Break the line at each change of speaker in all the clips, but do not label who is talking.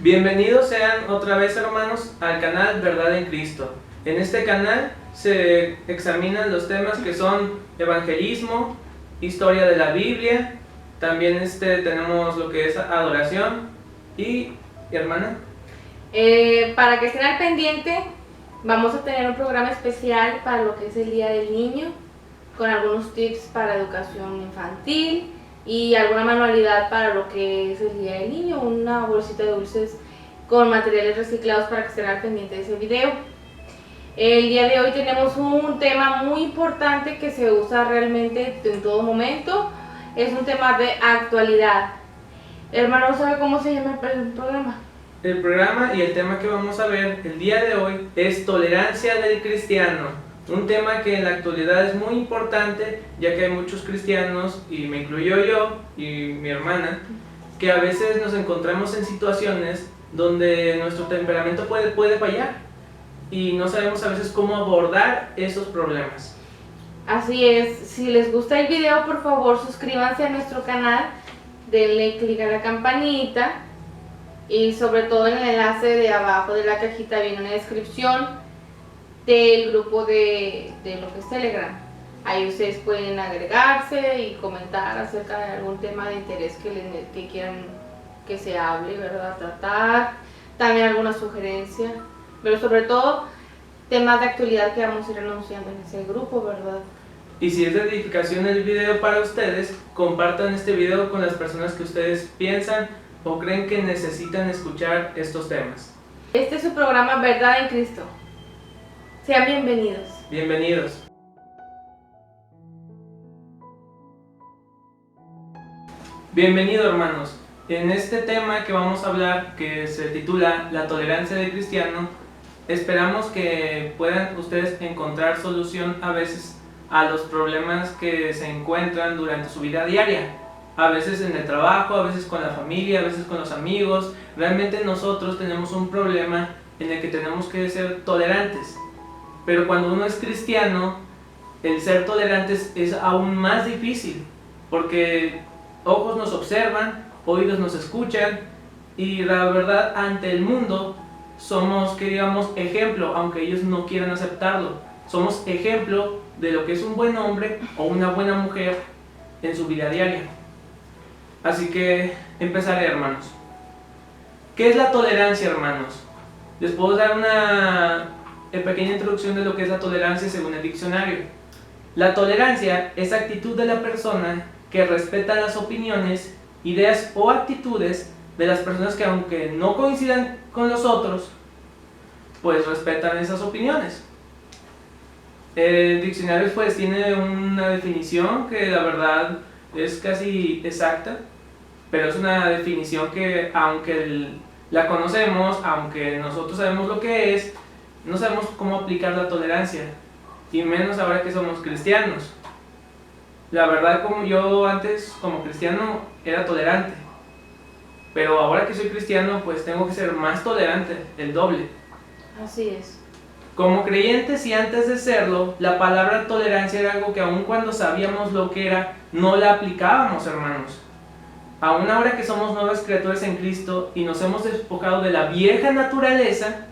Bienvenidos sean otra vez, hermanos, al canal Verdad en Cristo. En este canal se examinan los temas que son evangelismo, historia de la Biblia, también tenemos lo que es adoración y hermana.
Para que estén al pendiente, vamos a tener un programa especial para lo que es el Día del Niño, con algunos tips para educación infantil y alguna manualidad para lo que es el Día del Niño, una bolsita de dulces con materiales reciclados para que estén al pendiente de ese video. El día de hoy tenemos un tema muy importante que se usa realmente en todo momento, es un tema de actualidad. Hermano, ¿sabe cómo se llama el programa?
El programa y el tema que vamos a ver el día de hoy es tolerancia del cristiano. Un tema que en la actualidad es muy importante, ya que hay muchos cristianos, y me incluyo yo y mi hermana, que a veces nos encontramos en situaciones donde nuestro temperamento puede fallar y no sabemos a veces cómo abordar esos problemas.
Así es, si les gusta el video, por favor suscríbanse a nuestro canal, denle clic a la campanita y sobre todo en el enlace de abajo de la cajita viene una descripción del grupo de lo que es Telegram. Ahí ustedes pueden agregarse y comentar acerca de algún tema de interés que quieran que se hable, ¿verdad? Tratar, también alguna sugerencia, pero sobre todo temas de actualidad que vamos a ir anunciando en ese grupo, ¿verdad?
Y si es de edificación el video para ustedes, compartan este video con las personas que ustedes piensan o creen que necesitan escuchar estos temas.
Este es su programa Verdad en Cristo. Sean bienvenidos.
Bienvenidos. Bienvenido, hermanos. En este tema que vamos a hablar, que se titula La tolerancia del cristiano, esperamos que puedan ustedes encontrar solución a veces a los problemas que se encuentran durante su vida diaria. A veces en el trabajo, a veces con la familia, a veces con los amigos. Realmente nosotros tenemos un problema en el que tenemos que ser tolerantes. Pero cuando uno es cristiano, el ser tolerantes es aún más difícil, porque ojos nos observan, oídos nos escuchan, y la verdad ante el mundo somos, que digamos, ejemplo, aunque ellos no quieran aceptarlo. Somos ejemplo de lo que es un buen hombre o una buena mujer en su vida diaria. Así que empezaré, hermanos. ¿Qué es la tolerancia, hermanos? Les puedo dar una pequeña introducción de lo que es la tolerancia según el diccionario. La tolerancia es actitud de la persona que respeta las opiniones, ideas o actitudes de las personas que, aunque no coincidan con los otros, pues respetan esas opiniones. El diccionario pues tiene una definición que la verdad es casi exacta, pero es una definición que aunque la conocemos, aunque nosotros sabemos lo que es, no sabemos cómo aplicar la tolerancia, y menos ahora que somos cristianos. La verdad, como yo antes como cristiano era tolerante, pero ahora que soy cristiano pues tengo que ser más tolerante, el doble.
Así es.
Como creyentes y antes de serlo, la palabra tolerancia era algo que aun cuando sabíamos lo que era, no la aplicábamos, hermanos. Aún ahora que somos nuevas criaturas en Cristo y nos hemos despojado de la vieja naturaleza,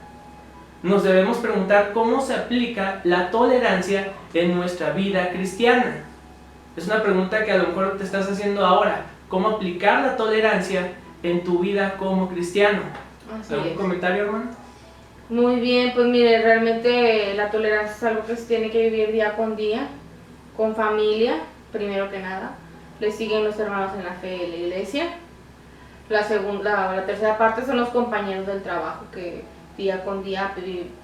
nos debemos preguntar cómo se aplica la tolerancia en nuestra vida cristiana. Es una pregunta que a lo mejor te estás haciendo ahora. ¿Cómo aplicar la tolerancia en tu vida como cristiano? ¿Algún comentario, hermano?
Muy bien, pues mire, realmente la tolerancia es algo que se tiene que vivir día con día, con familia, primero que nada. Le siguen los hermanos en la fe de la iglesia. La tercera parte son los compañeros del trabajo, que día con día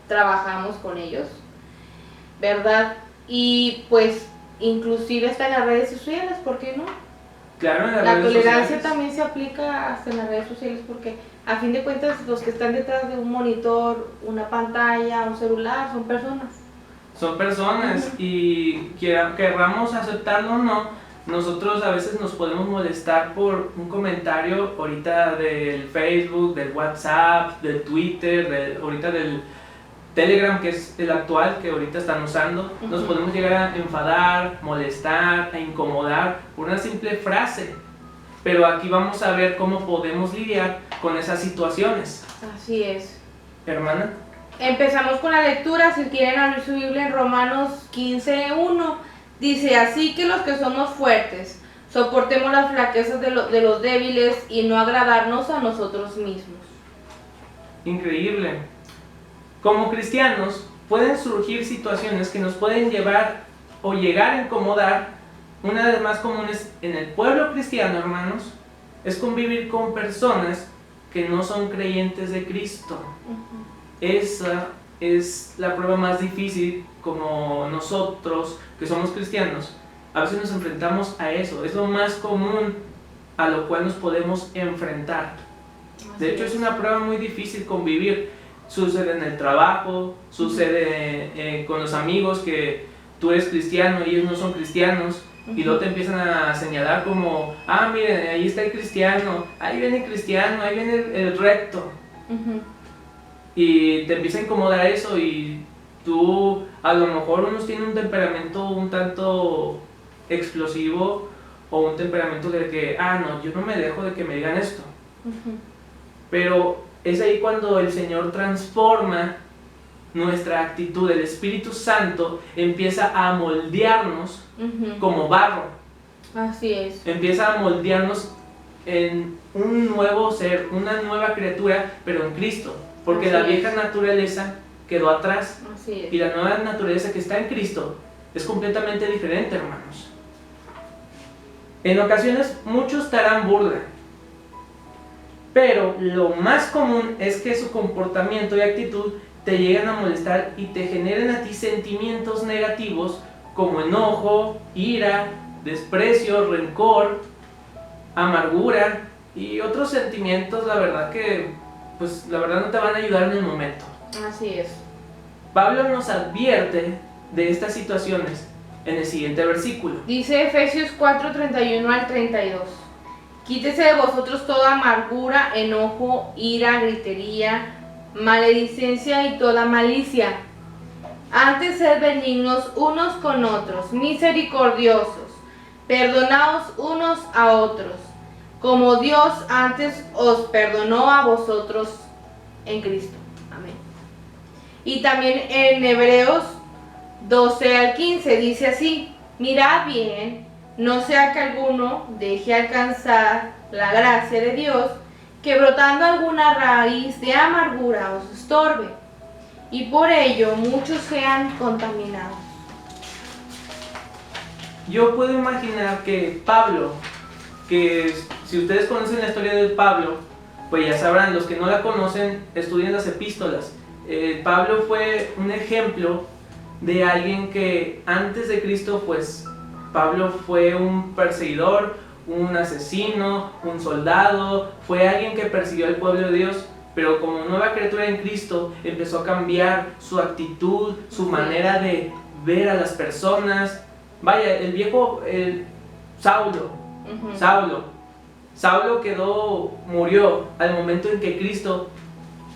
trabajamos con ellos, ¿verdad? Y pues inclusive hasta en las redes sociales, ¿por qué no?
Claro, en las
La
redes
tolerancia
sociales
también se aplica hasta en las redes sociales, porque a fin de cuentas los que están detrás de un monitor, una pantalla, un celular, son personas.
Son personas, y querramos aceptarlo o no, nosotros a veces nos podemos molestar por un comentario ahorita del Facebook, del WhatsApp, del Twitter, ahorita del Telegram, que es el actual que ahorita están usando. Nos podemos llegar a enfadar, molestar, a incomodar por una simple frase. pero aquí vamos a ver cómo podemos lidiar con esas situaciones.
Así es.
Hermana.
Empezamos con la lectura, si quieren abrir su Biblia en Romanos 15:1. Dice, así que los que somos fuertes, soportemos las flaquezas de los débiles y no agradarnos a nosotros mismos.
Increíble. Como cristianos, pueden surgir situaciones que nos pueden llevar o llegar a incomodar. Una de las más comunes en el pueblo cristiano, hermanos, es convivir con personas que no son creyentes de Cristo. Esa es la prueba más difícil, como nosotros que somos cristianos. A veces nos enfrentamos a eso, es lo más común a lo cual nos podemos enfrentar. De hecho, es una prueba muy difícil convivir. Sucede en el trabajo, sucede con los amigos que tú eres cristiano y ellos no son cristianos. Y luego te empiezan a señalar como, ah, miren, ahí está el cristiano, ahí viene el cristiano, ahí viene el recto. Y te empieza a incomodar eso y tú, a lo mejor unos tienen un temperamento un tanto explosivo o un temperamento de que, ah, no, yo no me dejo de que me digan esto. Pero es ahí cuando el Señor transforma nuestra actitud, el Espíritu Santo empieza a moldearnos como barro.
Así es.
Empieza a moldearnos en un nuevo ser, una nueva criatura, pero en Cristo. Porque la vieja naturaleza quedó atrás.
Así es.
Y la nueva naturaleza que está en Cristo es completamente diferente, hermanos. En ocasiones muchos te harán burla, pero lo más común es que su comportamiento y actitud te lleguen a molestar y te generen a ti sentimientos negativos como enojo, ira, desprecio, rencor, amargura y otros sentimientos, la verdad que, pues la verdad no te van a ayudar en el momento.
Así es.
Pablo nos advierte de estas situaciones en el siguiente versículo.
Dice Efesios 4:31 al 32. Quítese de vosotros toda amargura, enojo, ira, gritería, maledicencia y toda malicia. Antes sed benignos unos con otros, misericordiosos, perdonaos unos a otros, como Dios antes os perdonó a vosotros en Cristo. Amén. Y también en Hebreos 12 al 15 dice así: mirad bien, no sea que alguno deje alcanzar la gracia de Dios, que brotando alguna raíz de amargura os estorbe, y por ello muchos sean contaminados.
Yo puedo imaginar que Pablo, que si ustedes conocen la historia de Pablo, pues ya sabrán, los que no la conocen, estudien las epístolas. Pablo fue un ejemplo de alguien que antes de Cristo, pues Pablo fue un perseguidor, un asesino, un soldado, fue alguien que persiguió al pueblo de Dios, pero como nueva criatura en Cristo empezó a cambiar su actitud, su manera de ver a las personas. Vaya, el viejo Saulo murió al momento en que Cristo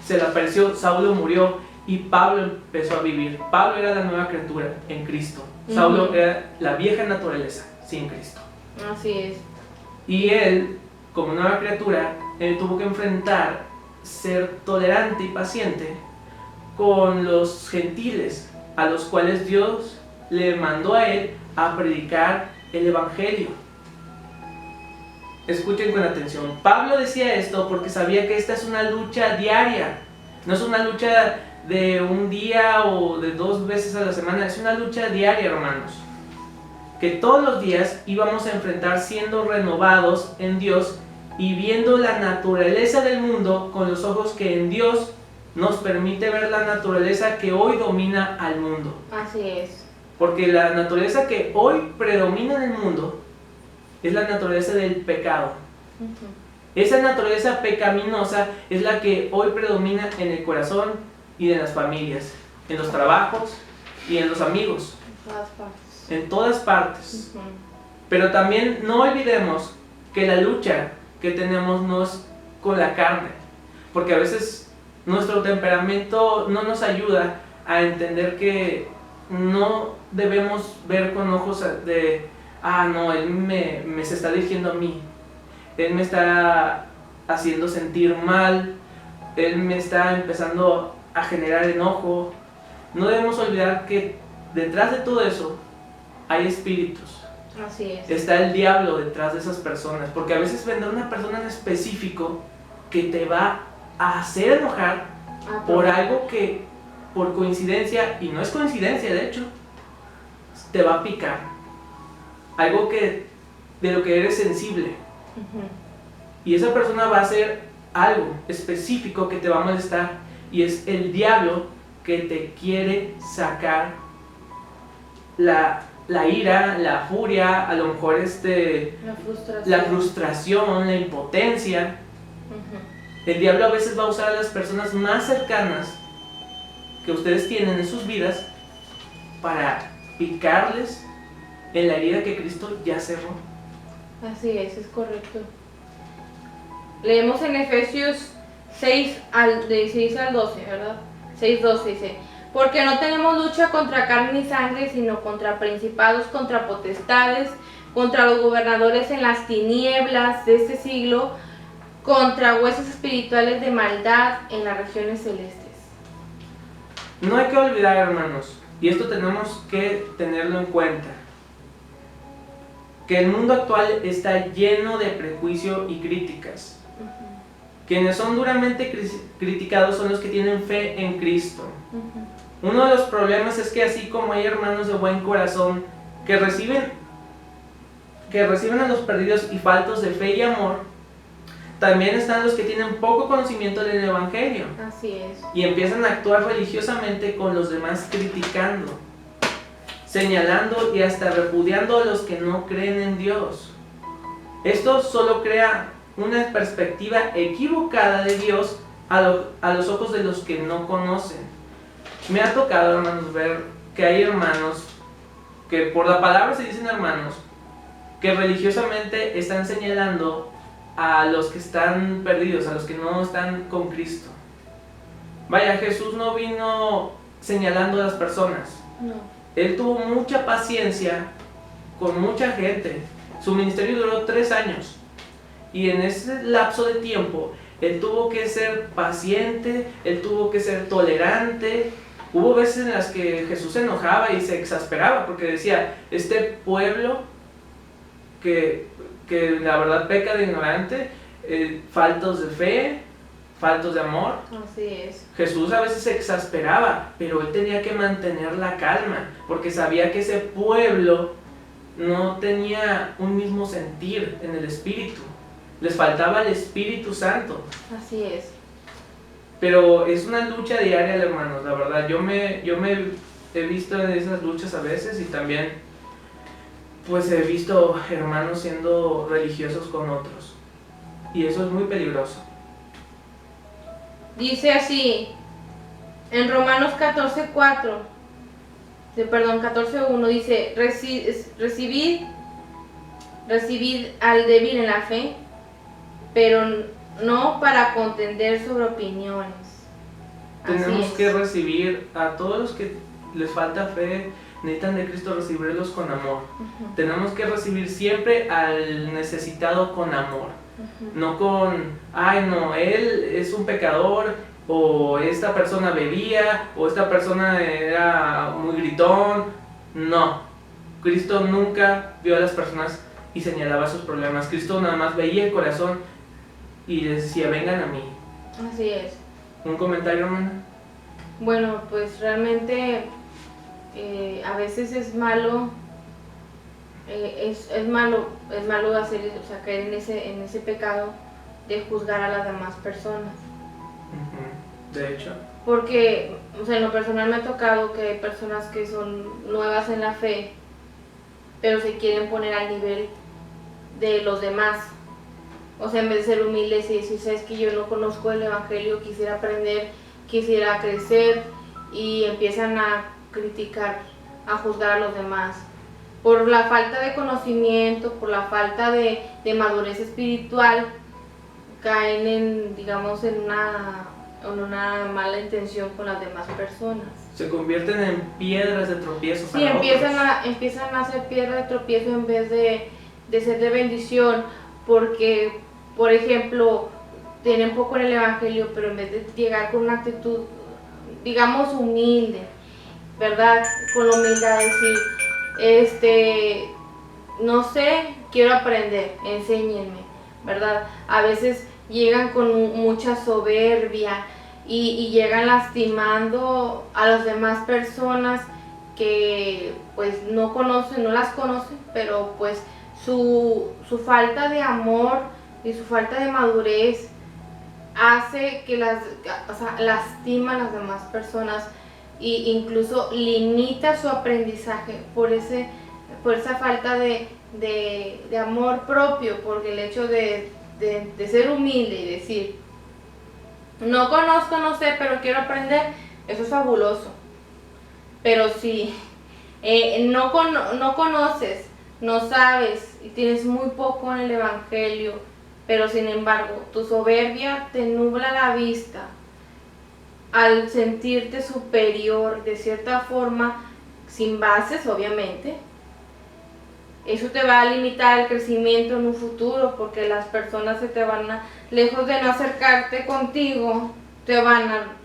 se le apareció. Saulo murió y Pablo empezó a vivir. Pablo era la nueva criatura en Cristo. Saulo era la vieja naturaleza sin Cristo.
Así es.
Y él, como nueva criatura, él tuvo que enfrentar ser tolerante y paciente con los gentiles, a los cuales Dios le mandó a él a predicar el evangelio. Escuchen con atención. Pablo decía esto porque sabía que esta es una lucha diaria. No es una lucha de un día o de 2 veces a la semana. Es una lucha diaria, hermanos. Que todos los días íbamos a enfrentar siendo renovados en Dios y viendo la naturaleza del mundo con los ojos que en Dios nos permite ver la naturaleza que hoy domina al mundo.
Así es.
Porque la naturaleza que hoy predomina en el mundo es la naturaleza del pecado. Esa naturaleza pecaminosa es la que hoy predomina en el corazón y en las familias, en los trabajos y en los amigos.
En todas partes.
En todas partes. Pero también no olvidemos que la lucha que tenemos no es con la carne, porque a veces nuestro temperamento no nos ayuda a entender que no debemos ver con ojos de, ah, no, él me se está dirigiendo a mí. él me está haciendo sentir mal, él me está empezando a generar enojo. No debemos olvidar que detrás de todo eso hay espíritus.
Así es.
Está el diablo detrás de esas personas, porque a veces vendrá una persona en específico que te va a hacer enojar por algo que por coincidencia, y no es coincidencia de hecho, te va a picar. Algo que de lo que eres sensible. Y esa persona va a hacer algo específico que te va a molestar, y es el diablo que te quiere sacar la ira, la furia, a lo mejor la frustración, la impotencia. El diablo a veces va a usar a las personas más cercanas que ustedes tienen en sus vidas para picarles en la herida que Cristo ya cerró.
Así es correcto. Leemos en Efesios 6 de 6 al 12, ¿verdad? 6:12 dice: porque no tenemos lucha contra carne ni sangre, sino contra principados, contra potestades, contra los gobernadores en las tinieblas de este siglo, contra huesos espirituales de maldad en las regiones celestes.
No hay que olvidar, hermanos, y esto tenemos que tenerlo en cuenta, que el mundo actual está lleno de prejuicio y críticas. Quienes son duramente criticados son los que tienen fe en Cristo. Uno de los problemas es que así como hay hermanos de buen corazón que reciben a los perdidos y faltos de fe y amor, también están los que tienen poco conocimiento del Evangelio.
Así es.
Y empiezan a actuar religiosamente con los demás, criticando, señalando y hasta repudiando a los que no creen en Dios. Esto solo crea una perspectiva equivocada de Dios a los ojos de los que no conocen. Me ha tocado, hermanos, ver que hay hermanos que por la palabra se dicen hermanos, que religiosamente están señalando a los que están perdidos, a los que no están con Cristo. Vaya, Jesús no vino señalando a las personas.
No.
Él tuvo mucha paciencia con mucha gente. Su ministerio duró 3 años. Y en ese lapso de tiempo, él tuvo que ser paciente, él tuvo que ser tolerante. Hubo veces en las que Jesús se enojaba y se exasperaba porque decía, este pueblo que la verdad peca de ignorante, faltos de fe, faltos de amor.
Así es.
Jesús a veces se exasperaba, pero él tenía que mantener la calma, porque sabía que ese pueblo no tenía un mismo sentir en el espíritu. Les faltaba el Espíritu Santo.
Así es.
Pero es una lucha diaria, hermanos, la verdad. Yo me he visto en esas luchas a veces, y también pues he visto hermanos siendo religiosos con otros. Y eso es muy peligroso.
Dice así, en Romanos 14:1 dice, recibid al débil en la fe, pero no para contender sobre opiniones.
Tenemos que recibir a todos los que les falta fe, necesitan de Cristo, recibirlos con amor. Tenemos que recibir siempre al necesitado con amor. No con, ay no, él es un pecador, o esta persona bebía, o esta persona era muy gritón. No, Cristo nunca vio a las personas y señalaba sus problemas. Cristo nada más veía el corazón y les decía, vengan a mí.
Así es.
¿Un comentario, hermana?
Bueno, pues realmente a veces es malo, es malo hacer, o sea, caer en ese pecado de juzgar a las demás personas.
De hecho.
Porque, o sea, en lo personal me ha tocado que hay personas que son nuevas en la fe, pero se quieren poner al nivel de los demás. O sea, en vez de ser humildes y decir, sabes que yo no conozco el Evangelio, quisiera aprender, quisiera crecer, y empiezan a criticar, a juzgar a los demás. Por la falta de conocimiento, por la falta de madurez espiritual, caen en, digamos, en una mala intención con las demás personas.
Se convierten en piedras de tropiezo.
Sí, empiezan a hacer piedras de tropiezo en vez de ser de bendición. porque, por ejemplo, tienen poco en el Evangelio, pero en vez de llegar con una actitud, digamos, humilde, ¿verdad? Con la humildad, decir, no sé, quiero aprender, enséñenme, ¿verdad? A veces llegan con mucha soberbia y llegan lastimando a las demás personas que pues no conocen, no las conocen, pero pues su falta de amor y su falta de madurez hace que lastima a las demás personas e incluso limita su aprendizaje por esa falta de amor propio, porque el hecho de ser humilde y decir, no conozco, no sé, pero quiero aprender, eso es fabuloso. Pero si no conoces, no sabes y tienes muy poco en el Evangelio, pero sin embargo tu soberbia te nubla la vista al sentirte superior de cierta forma, sin bases obviamente, eso te va a limitar el crecimiento en un futuro, porque las personas se te van a, lejos de no acercarte contigo, te van a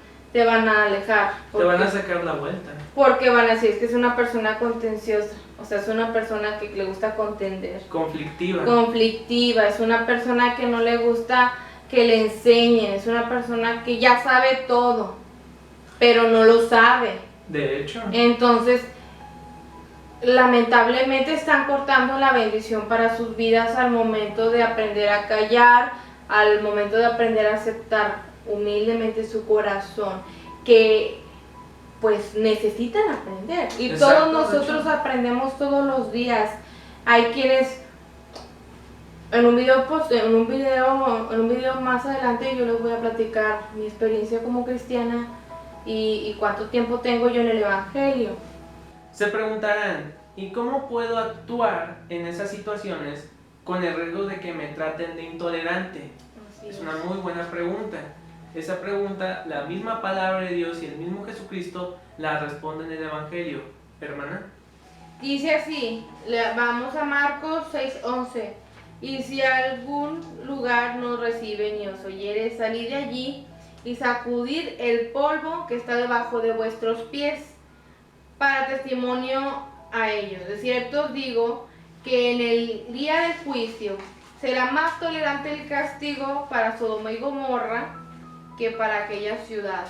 alejar.
Te van a sacar la vuelta.
Porque van a decir, es que es una persona contenciosa, o sea, es una persona que le gusta contender. Conflictiva, es una persona que no le gusta que le enseñen, es una persona que ya sabe todo, pero no lo sabe.
De hecho.
Entonces, lamentablemente están cortando la bendición para sus vidas al momento de aprender a callar, al momento de aprender a aceptar humildemente su corazón, que pues necesitan aprender. Y
exacto,
todos nosotros aprendemos todos los días. Hay quienes en un video más adelante yo les voy a platicar mi experiencia como cristiana y cuánto tiempo tengo yo en el Evangelio.
Se preguntarán, ¿y cómo puedo actuar en esas situaciones con el riesgo de que me traten de intolerante? Es una muy buena pregunta. Esa pregunta, la misma palabra de Dios y el mismo Jesucristo la responde en el Evangelio. Hermana.
Dice así, vamos a Marcos 6:11. Y si algún lugar no recibe ni os oyere, salid de allí y sacudid el polvo que está debajo de vuestros pies, para testimonio a ellos. De cierto os digo que en el día del juicio será más tolerante el castigo para Sodoma y Gomorra que para aquella ciudad.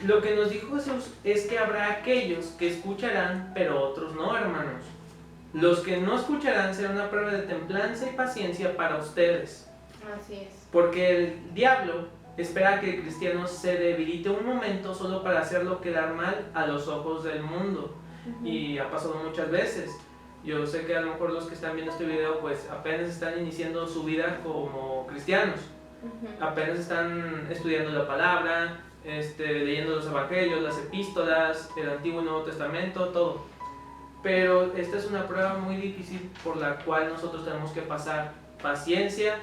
Lo que nos dijo Jesús es que habrá aquellos que escucharán, pero otros no, hermanos. Los que no escucharán será una prueba de templanza y paciencia para ustedes.
Así es.
Porque el diablo espera que el cristiano se debilite un momento solo para hacerlo quedar mal a los ojos del mundo. Y ha pasado muchas veces. Yo sé que a lo mejor los que están viendo este video pues apenas están iniciando su vida como cristianos. Apenas están estudiando la palabra, leyendo los evangelios, las epístolas, el Antiguo y Nuevo Testamento, todo. Pero esta es una prueba muy difícil por la cual nosotros tenemos que pasar paciencia,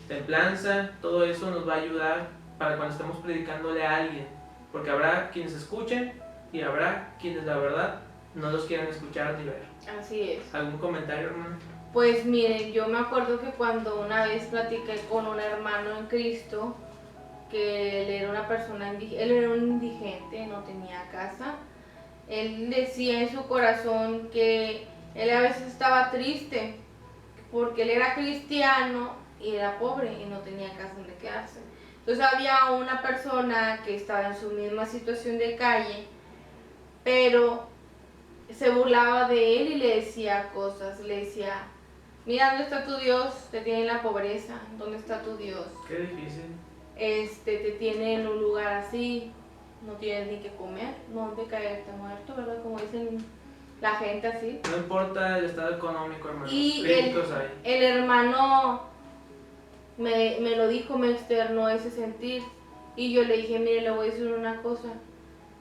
templanza, todo eso nos va a ayudar para cuando estemos predicándole a alguien. Porque habrá quienes escuchen y habrá quienes la verdad no los quieran escuchar ni ver.
Así es.
¿Algún comentario, hermano?
Pues miren, yo me acuerdo que cuando una vez platiqué con un hermano en Cristo, que él era una persona, él era un indigente, no tenía casa. Él decía en su corazón que él a veces estaba triste porque él era cristiano y era pobre y no tenía casa donde quedarse. Entonces había una persona que estaba en su misma situación de calle, pero se burlaba de él y le decía cosas, le decía, mira, ¿dónde está tu Dios? Te tiene en la pobreza, ¿dónde está tu Dios?
Qué difícil.
Te tiene en un lugar así, no tienes ni que comer, no dónde caerte muerto, ¿verdad? Como dicen la gente así.
No importa el estado económico, hermano.
Y
críticos hay.
El hermano me lo dijo, me externó ese sentir. Y yo le dije, mire, le voy a decir una cosa,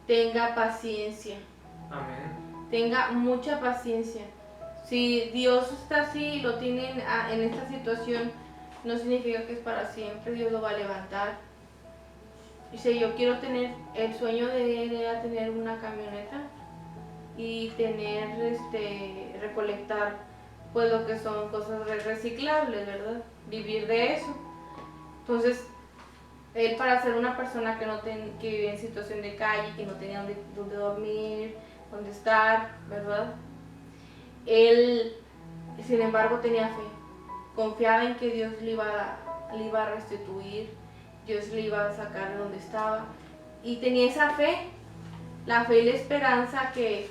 tenga paciencia.
Amén.
Tenga mucha paciencia. Si Dios está así, lo tiene en esta situación, no significa que es para siempre, Dios lo va a levantar. Dice, yo quiero tener, el sueño de él era tener una camioneta y tener, recolectar pues lo que son cosas reciclables, ¿verdad? Vivir de eso. Entonces, él, para ser una persona que vivía en situación de calle, que no tenía donde dormir, donde estar, ¿verdad? Él, sin embargo, tenía fe. Confiaba en que Dios le iba a restituir, Dios le iba a sacar de donde estaba. Y tenía esa fe, la fe y la esperanza que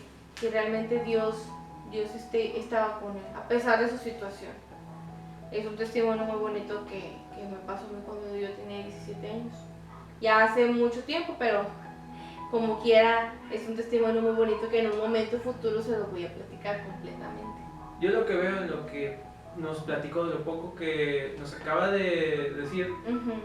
realmente Dios estaba con él, a pesar de su situación. Es un testimonio muy bonito que me pasó a mí cuando yo tenía 17 años. Ya hace mucho tiempo, pero como quiera, es un testimonio muy bonito que en un momento futuro se lo voy a platicar completamente.
Yo lo que veo en lo que nos platicó, de lo poco que nos acaba de decir,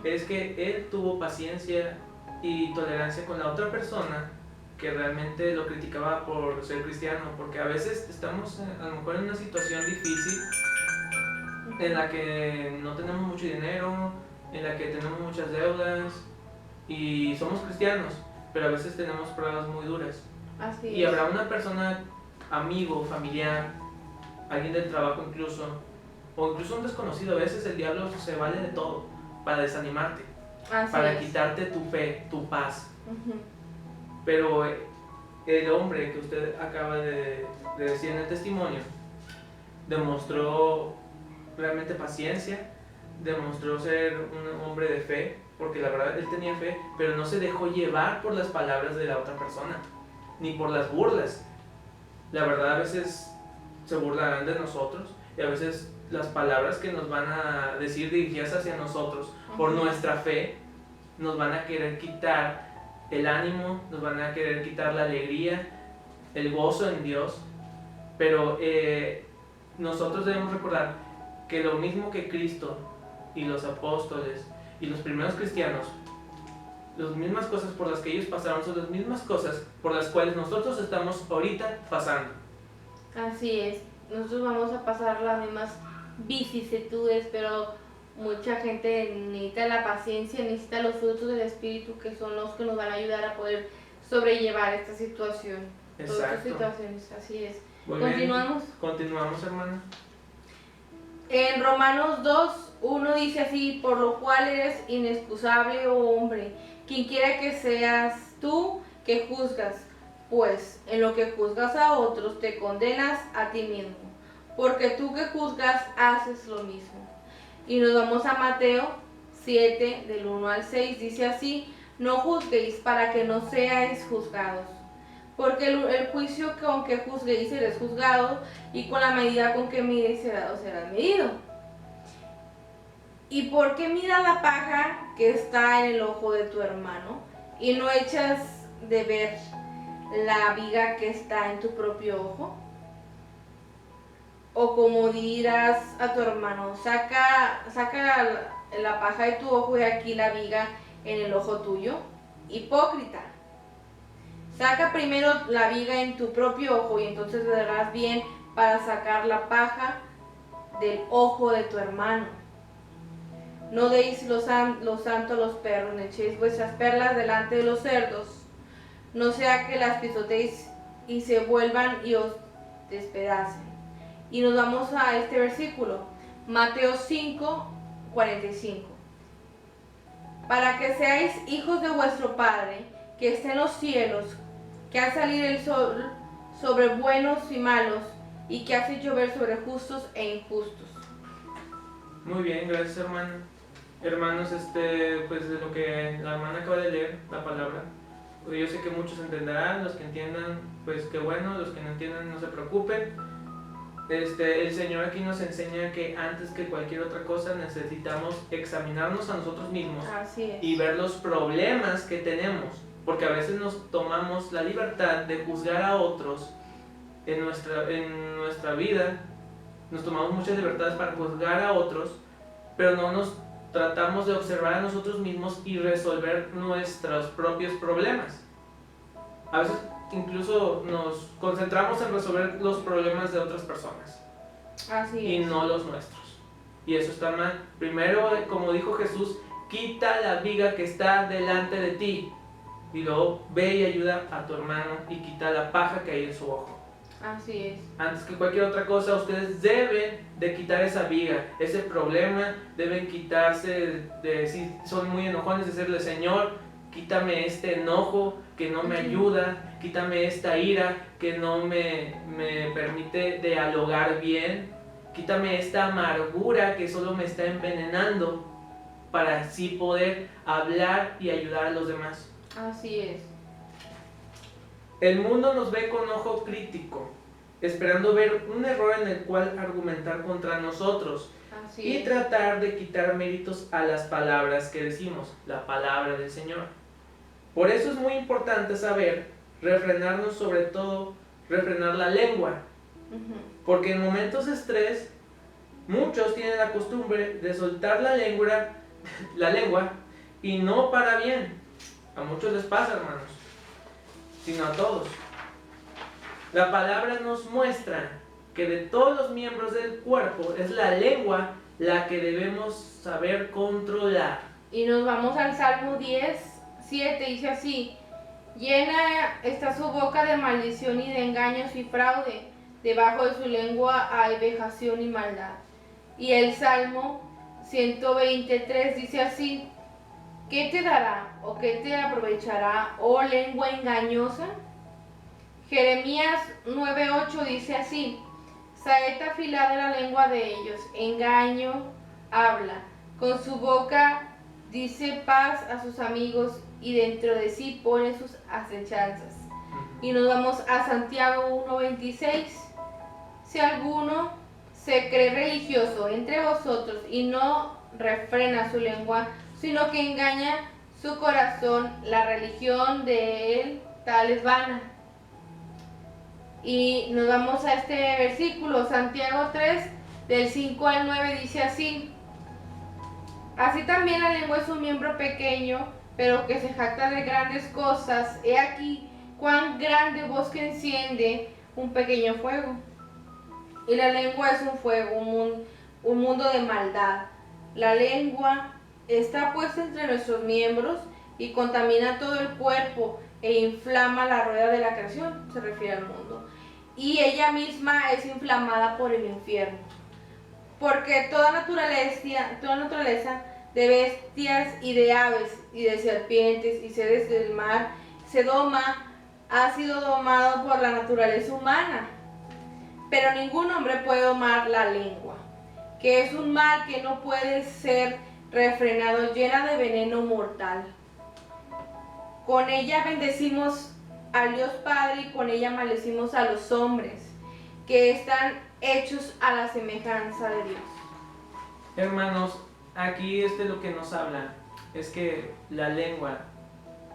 es que él tuvo paciencia y tolerancia con la otra persona que realmente lo criticaba por ser cristiano, porque a veces estamos a lo mejor en una situación difícil en la que no tenemos mucho dinero, en la que tenemos muchas deudas y somos cristianos, pero a veces tenemos pruebas muy duras.
Así
Y
es.
habrá una persona, amigo, familiar, alguien del trabajo incluso, o incluso un desconocido. A veces el diablo se vale de todo para desanimarte,
Así
para
es.
quitarte tu fe, tu paz. Pero el hombre que usted acaba de decir en el testimonio demostró realmente paciencia, demostró ser un hombre de fe, porque la verdad él tenía fe, pero no se dejó llevar por las palabras de la otra persona, ni por las burlas. La verdad, a veces se burlarán de nosotros y a veces las palabras que nos van a decir dirigidas hacia nosotros por nuestra fe nos van a querer quitar el ánimo, nos van a querer quitar la alegría, el gozo en Dios. Pero nosotros debemos recordar que lo mismo que Cristo y los apóstoles y los primeros cristianos, las mismas cosas por las que ellos pasaron son las mismas cosas por las cuales nosotros estamos ahorita pasando.
Así es, nosotros vamos a pasar las mismas vicisitudes, pero mucha gente necesita la paciencia, necesita los frutos del Espíritu, que son los que nos van a ayudar a poder sobrellevar esta situación.
Exacto.
Todas estas situaciones, así es.
Muy bien.
Continuamos.
Continuamos, hermana.
En Romanos 2:1 dice así: por lo cual eres inexcusable, oh hombre, quien quiera que seas tú que juzgas, pues en lo que juzgas a otros te condenas a ti mismo, porque tú que juzgas haces lo mismo. Y nos vamos a Mateo 7, del 1 al 6, dice así: no juzguéis para que no seáis juzgados, porque el juicio con que juzguéis seréis juzgados, y con la medida con que midéis serás medido. ¿Y por qué miras la paja que está en el ojo de tu hermano, y no echas de ver la viga que está en tu propio ojo? O como dirás a tu hermano: saca la paja de tu ojo y aquí la viga en el ojo tuyo. Hipócrita, saca primero la viga en tu propio ojo, y entonces verás bien para sacar la paja del ojo de tu hermano. No deis lo santo a los perros, ni echéis vuestras perlas delante de los cerdos, no sea que las pisoteéis y se vuelvan y os despedacen. Y nos vamos a este versículo, Mateo 5:45. Para que seáis hijos de vuestro Padre, que está en los cielos, que hace salir el sol sobre buenos y malos, y que hace llover sobre justos e injustos.
Muy bien, gracias, hermana. Hermanos, pues de lo que la hermana acaba de leer, la palabra, pues yo sé que muchos entenderán, los que entiendan, pues qué bueno, los que no entiendan no se preocupen. El Señor aquí nos enseña que antes que cualquier otra cosa necesitamos examinarnos a nosotros mismos.
Así es.
Y ver los problemas que tenemos, porque a veces nos tomamos la libertad de juzgar a otros en nuestra vida, nos tomamos muchas libertades para juzgar a otros, pero no nos tratamos de observar a nosotros mismos y resolver nuestros propios problemas. A veces incluso nos concentramos en resolver los problemas de otras personas.
Así
y
es.
no los nuestros. Y eso está mal. Primero, como dijo Jesús, quita la viga que está delante de ti. Y luego ve y ayuda a tu hermano y quita la paja que hay en su ojo.
Así es.
Antes que cualquier otra cosa, ustedes deben de quitar esa viga, ese problema, deben quitarse de si son muy enojones, decirle: Señor, quítame este enojo que no me ayuda, quítame esta ira que no me permite dialogar bien, quítame esta amargura que solo me está envenenando, para así poder hablar y ayudar a los demás.
Así es.
El mundo nos ve con ojo crítico, esperando ver un error en el cual argumentar contra nosotros.
Así
Y
es.
tratar de quitar méritos a las palabras que decimos, la palabra del Señor. Por eso es muy importante saber refrenarnos, sobre todo refrenar la lengua, porque en momentos de estrés muchos tienen la costumbre de soltar la lengua y no para bien. A muchos les pasa, hermanos, sino a todos. La palabra nos muestra que de todos los miembros del cuerpo es la lengua la que debemos saber controlar.
Y nos vamos al Salmo 10:7, dice así: llena está su boca de maldición y de engaños y fraude, debajo de su lengua hay vejación y maldad. Y el Salmo 123 dice así: ¿qué te dará o qué te aprovechará, oh lengua engañosa? Jeremías 9:8 dice así: saeta afilada la lengua de ellos, engaño habla, con su boca dice paz a sus amigos y dentro de sí pone sus acechanzas. Y nos vamos a Santiago 1:26: si alguno se cree religioso entre vosotros y no refrena su lengua, sino que engaña su corazón, la religión de él tal es vana. Y nos vamos a este versículo, Santiago 3, del 5 al 9, dice así: así también la lengua es un miembro pequeño, pero que se jacta de grandes cosas. He aquí cuán grande bosque enciende un pequeño fuego. Y la lengua es un fuego, un mundo de maldad. La lengua está puesta entre nuestros miembros y contamina todo el cuerpo e inflama la rueda de la creación, se refiere al mundo. Y ella misma es inflamada por el infierno. Porque toda naturaleza de bestias y de aves y de serpientes y seres del mar ha sido domado por la naturaleza humana. Pero ningún hombre puede domar la lengua, que es un mal que no puede ser refrenado, llena de veneno mortal. Con ella bendecimos al Dios Padre y con ella maldecimos a los hombres, que están hechos a la semejanza de Dios.
Hermanos, aquí lo que nos habla es que la lengua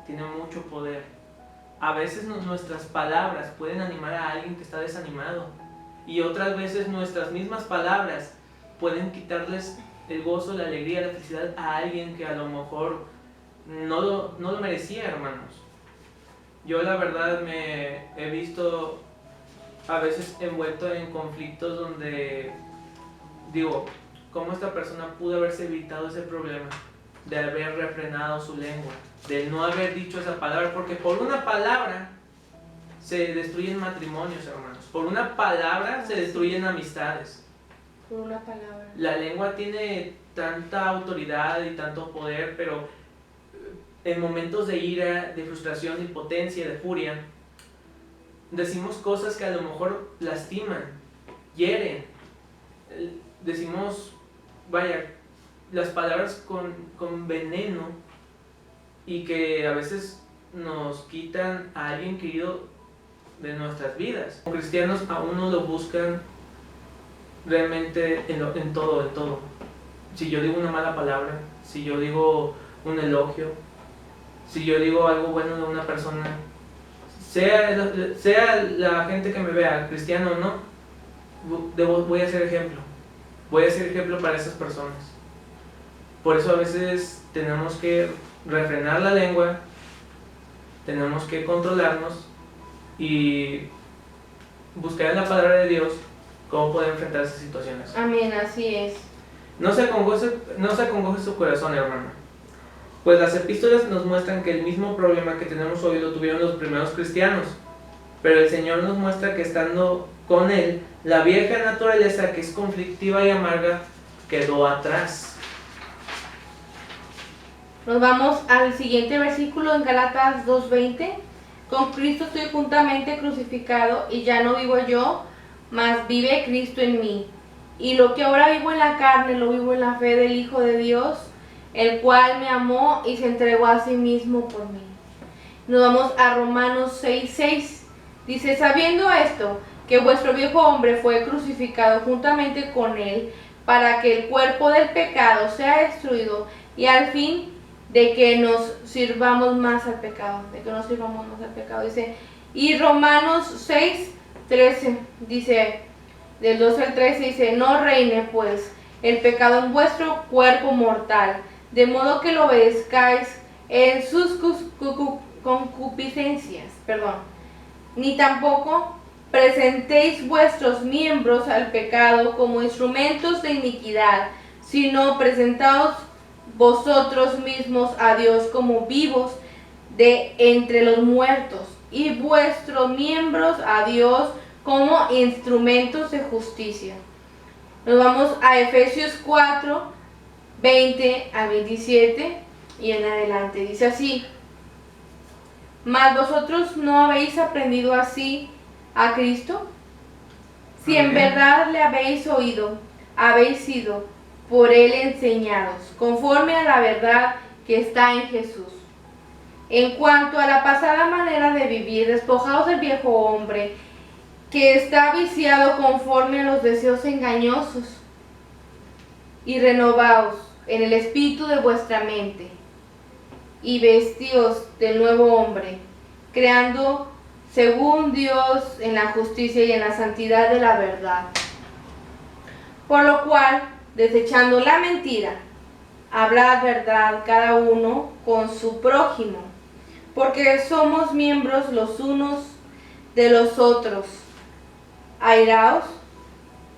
tiene mucho poder. A veces nuestras palabras pueden animar a alguien que está desanimado, y otras veces nuestras mismas palabras pueden quitarles el gozo, la alegría, la felicidad a alguien que a lo mejor no lo merecía, hermanos. Yo la verdad me he visto a veces envuelto en conflictos donde digo, ¿cómo esta persona pudo haberse evitado ese problema? De haber refrenado su lengua, de no haber dicho esa palabra, porque por una palabra se destruyen matrimonios, hermanos. Por una palabra se destruyen amistades.
Por una palabra.
La lengua tiene tanta autoridad y tanto poder, pero en momentos de ira, de frustración, de impotencia, de furia, decimos cosas que a lo mejor lastiman, hieren. Decimos, vaya, las palabras con veneno, y que a veces nos quitan a alguien querido de nuestras vidas. Como cristianos aún no lo buscan realmente en todo. Si yo digo una mala palabra, si yo digo un elogio, si yo digo algo bueno de una persona, sea la gente que me vea, cristiano o no, voy a ser ejemplo. Voy a ser ejemplo para esas personas. Por eso a veces tenemos que refrenar la lengua, tenemos que controlarnos y buscar en la palabra de Dios cómo poder enfrentar esas situaciones.
Amén, así es.
No se acongoje su corazón, hermano, pues las epístolas nos muestran que el mismo problema que tenemos hoy lo tuvieron los primeros cristianos. pero el Señor nos muestra que estando con Él, la vieja naturaleza, que es conflictiva y amarga, quedó atrás.
Nos vamos al siguiente versículo en Gálatas 2:20. Con Cristo estoy juntamente crucificado, y ya no vivo yo, mas vive Cristo en mí. Y lo que ahora vivo en la carne, lo vivo en la fe del Hijo de Dios, el cual me amó y se entregó a sí mismo por mí. Nos vamos a Romanos 6:6. Dice, sabiendo esto, que vuestro viejo hombre fue crucificado juntamente con él, para que el cuerpo del pecado sea destruido, y al fin de que nos sirvamos más al pecado, dice. Y Romanos 6:13 dice, del 12 al 13 dice, no reine pues el pecado en vuestro cuerpo mortal, de modo que lo obedezcáis en sus concupiscencias, ni tampoco presentéis vuestros miembros al pecado como instrumentos de iniquidad, sino presentaos vosotros mismos a Dios como vivos de entre los muertos, y vuestros miembros a Dios como instrumentos de justicia. Nos vamos a Efesios 4:20 a 27 y en adelante. Dice así, mas vosotros no habéis aprendido así a Cristo, si en verdad le habéis oído, habéis sido por él enseñados, conforme a la verdad que está en Jesús. En cuanto a la pasada manera de vivir, despojaos del viejo hombre, que está viciado conforme a los deseos engañosos, y renovaos en el espíritu de vuestra mente, y vestíos del nuevo hombre, creando según Dios en la justicia y en la santidad de la verdad. Por lo cual, desechando la mentira, hablad verdad cada uno con su prójimo, porque somos miembros los unos de los otros. Airaos,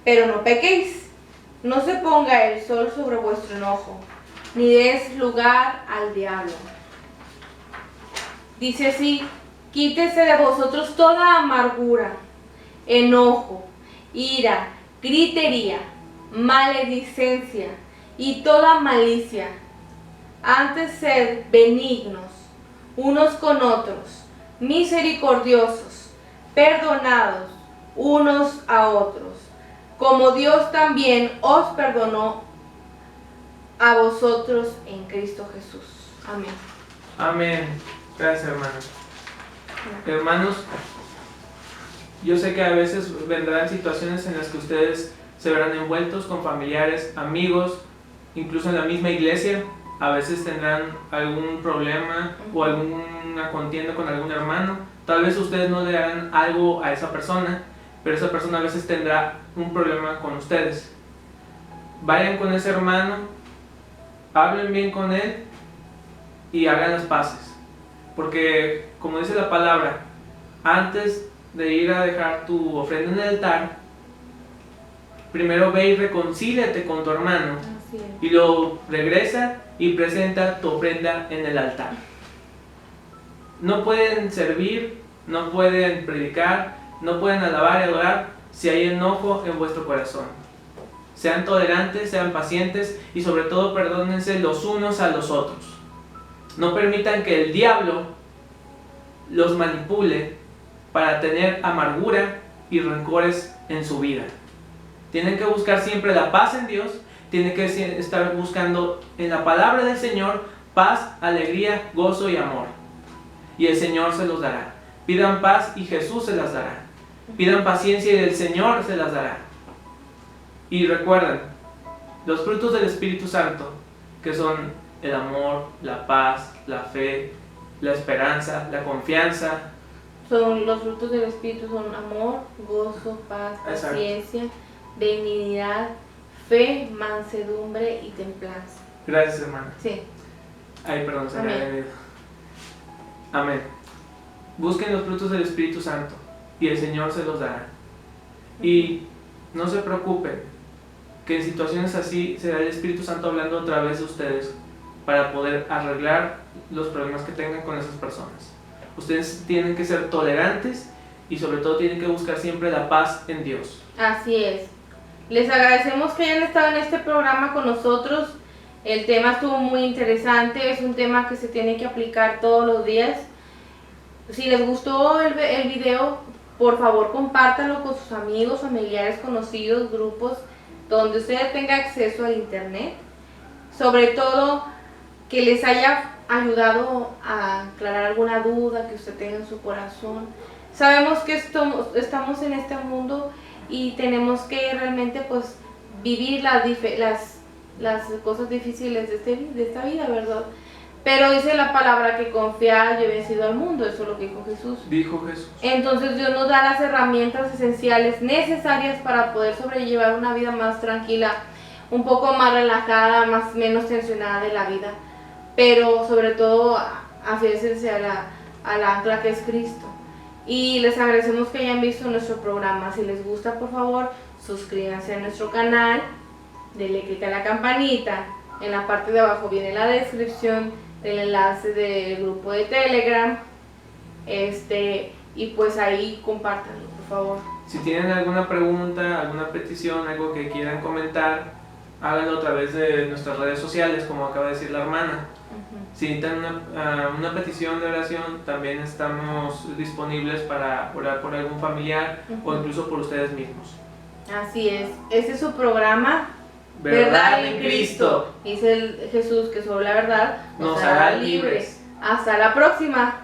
pero no pequéis. No se ponga el sol sobre vuestro enojo, ni des lugar al diablo. Dice así, quítese de vosotros toda amargura, enojo, ira, gritería, maledicencia y toda malicia. Antes sed benignos unos con otros, misericordiosos, perdonados unos a otros, como Dios también os perdonó a vosotros en Cristo Jesús. Amén.
Amén. Gracias, hermanos. Hermanos, yo sé que a veces vendrán situaciones en las que ustedes se verán envueltos con familiares, amigos, incluso en la misma iglesia. A veces tendrán algún problema o alguna contienda con algún hermano. Tal vez ustedes no le harán algo a esa persona, pero esa persona a veces tendrá un problema con ustedes. Vayan con ese hermano, hablen bien con él y hagan las paces. Porque, como dice la palabra, antes de ir a dejar tu ofrenda en el altar, primero ve y reconcíliate con tu hermano. Y luego regresa y presenta tu ofrenda en el altar. No pueden servir, no pueden predicar, no pueden alabar y adorar si hay enojo en vuestro corazón. Sean tolerantes, sean pacientes y sobre todo perdónense los unos a los otros. No permitan que el diablo los manipule para tener amargura y rencores en su vida. Tienen que buscar siempre la paz en Dios, tienen que estar buscando en la palabra del Señor paz, alegría, gozo y amor. Y el Señor se los dará. Pidan paz y Jesús se las dará. Pidan paciencia y el Señor se las dará. Y recuerden, los frutos del Espíritu Santo, que son el amor, la paz, la fe, la esperanza, la confianza.
Los frutos del Espíritu son amor, gozo, paz, paciencia, benignidad, fe, mansedumbre y templanza.
Gracias, hermana.
Sí.
Ay, perdón, se me había venido. Amén. Busquen los frutos del Espíritu Santo y el Señor se los dará. Y no se preocupen, que en situaciones así será el Espíritu Santo hablando otra vez de ustedes para poder arreglar los problemas que tengan con esas personas. Ustedes tienen que ser tolerantes y sobre todo tienen que buscar siempre la paz en Dios.
Así es. Les agradecemos que hayan estado en este programa con nosotros. El tema estuvo muy interesante, es un tema que se tiene que aplicar todos los días. Si les gustó el video, por favor compártanlo con sus amigos, familiares, conocidos, grupos, donde usted tenga acceso al internet. Sobre todo, que les haya ayudado a aclarar alguna duda que usted tenga en su corazón. Sabemos que estamos en este mundo y tenemos que realmente pues vivir las cosas difíciles de esta vida, ¿verdad? Pero dice la palabra que confiar, yo he vencido al mundo, eso es lo que dijo Jesús.
Dijo Jesús.
Entonces Dios nos da las herramientas esenciales necesarias para poder sobrellevar una vida más tranquila, un poco más relajada, menos tensionada de la vida, pero sobre todo afiércense al ancla que es Cristo. Y les agradecemos que hayan visto nuestro programa. Si les gusta, por favor, suscríbanse a nuestro canal, denle clic a la campanita. En la parte de abajo viene la descripción del enlace del grupo de Telegram. Y pues ahí compártanlo, por favor.
Si tienen alguna pregunta, alguna petición, algo que quieran comentar, háganlo a través de nuestras redes sociales, como acaba de decir la hermana. Si necesitan una petición de oración, también estamos disponibles para orar por algún familiar o incluso por ustedes mismos.
Así es. Este es su programa,
Verdad en Cristo.
Dice Jesús que sobre la verdad
nos hará libres.
Hasta la próxima.